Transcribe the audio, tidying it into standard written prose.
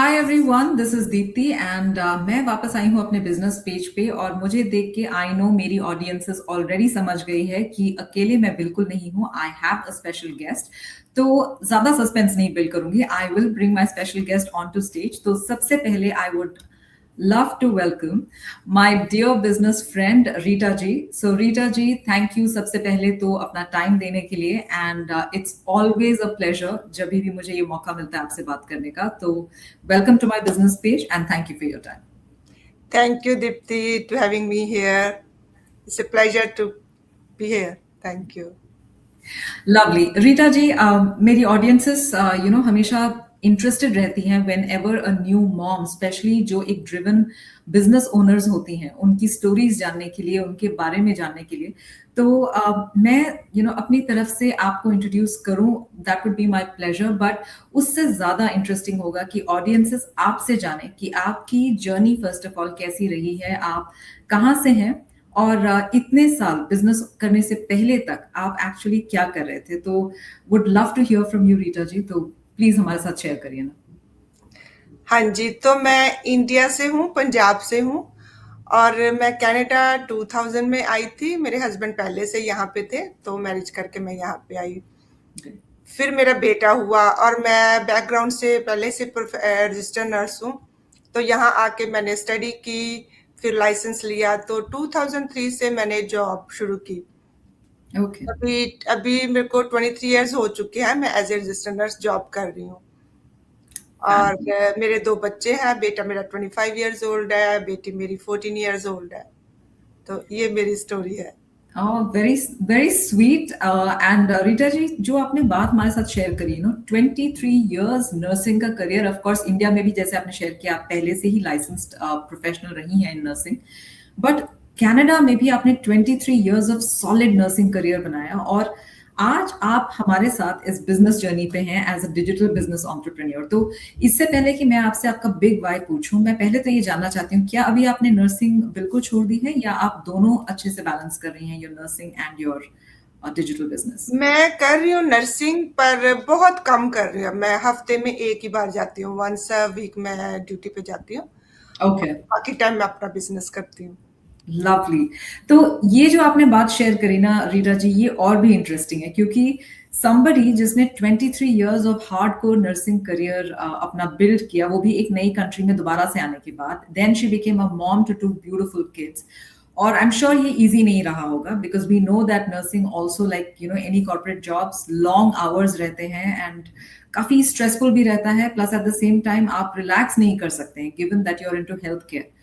Hi everyone, this is Deepti and मैं वापस आई हूँ अपने बिजनेस पेज पे। और मुझे देख के आई नो मेरी ऑडियंसेस ऑलरेडी समझ गई है कि अकेले मैं बिल्कुल नहीं हूँ। I have a special guest. तो ज्यादा सस्पेंस नहीं बिल्ड करूंगी, I will bring my special guest on to stage. तो सबसे पहले I would love to welcome my dear business friend Rita ji. So Rita ji, thank you सबसे पहले तो अपना टाइम देने के लिए and it's always a pleasure जब भी मुझे ये मौका मिलता है आपसे बात करने का। तो welcome to my business page and thank you for your time. Thank you, Dipti, to having me here. It's a pleasure to be here. Thank you. Lovely Rita ji, मेरी ऑडियंसेस हमेशा इंटरेस्टेड रहती हैं whenever a new mom, especially जो एक driven business owners होती हैं, उनकी stories जानने के लिए, उनके बारे में जानने के लिए। तो मैं अपनी तरफ से आपको इंट्रोड्यूस करूं, that would be my pleasure. But उससे ज्यादा इंटरेस्टिंग होगा कि ऑडियंसेस आपसे जाने कि आपकी जर्नी फर्स्ट ऑफ ऑल कैसी रही है, आप कहाँ से हैं, और इतने साल बिजनेस करने से पहले तक आप एक्चुअली क्या कर रहे थे। तो would love to hear from you Rita ji, तो प्लीज हमारे साथ शेयर करिए ना। हाँ जी, तो मैं इंडिया से हूँ, पंजाब से हूँ और मैं कनाडा 2000 में आई थी। मेरे हस्बैंड पहले से यहाँ पे थे, तो मैरिज करके मैं यहाँ पे आई। फिर मेरा बेटा हुआ और मैं बैकग्राउंड से पहले से रजिस्टर्ड नर्स हूँ। तो यहाँ आके मैंने स्टडी की, फिर लाइसेंस लिया, तो 2003 से मैंने जॉब शुरू की। ओके। अभी अभी मेरे को 23 इयर्स हो चुके हैं, मैं as a registered nurse job कर रही हूँ। और मेरे 2 बच्चे हैं, बेटा मेरा 25 इयर्स ओल्ड है, बेटी मेरी 14 इयर्स ओल्ड है। तो ये मेरी स्टोरी है। Very very sweet. And Rita ji, जो आपने बात हमारे साथ शेयर करी, 23 years नर्सिंग का करियर, ऑफ कोर्स इंडिया में भी जैसे आपने शेयर किया, आप पहले से ही लाइसेंस्ड प्रोफेशनल रही हैं इन नर्सिंग। बट कनाडा में भी आपने 23 years of solid nursing career बनाया, और आज आप हमारे साथ इस बिजनेस जर्नी पे हैं as a digital business entrepreneur. तो इससे पहले कि मैं आपसे आपका बिग वाई पूछूं, मैं पहले तो ये जानना चाहती हूँ, क्या अभी आपने नर्सिंग बिल्कुल छोड़ दी है, या आप दोनों अच्छे से बैलेंस कर रही हैं, your nursing and your digital business? मैं कर रही हूँ नर्सिंग, पर बहुत कम कर रही हूँ। मैं हफ्ते में 1 ही बार जाती हूँ, वन्स अ वीक मैं ड्यूटी पे जाती हूँ। ओके। बाकी टाइम मैं अपना बिजनेस करती हूँ। लवली। तो ये जो आपने बात शेयर करी ना रीटा जी, ये और भी इंटरेस्टिंग है, क्योंकि somebody जिसने 23 years of hardcore nursing career अपना बिल्ड किया, वो भी एक नई कंट्री में दोबारा से आने के बाद, then she became a mom to 2 beautiful kids. और आई एम श्योर ये इजी नहीं रहा होगा, because we know that nursing also, like any corporate jobs, long hours रहते हैं एंड काफी स्ट्रेसफुल भी रहता है, plus at the same time आप रिलैक्स नहीं कर सकते हैं given that you are into health care.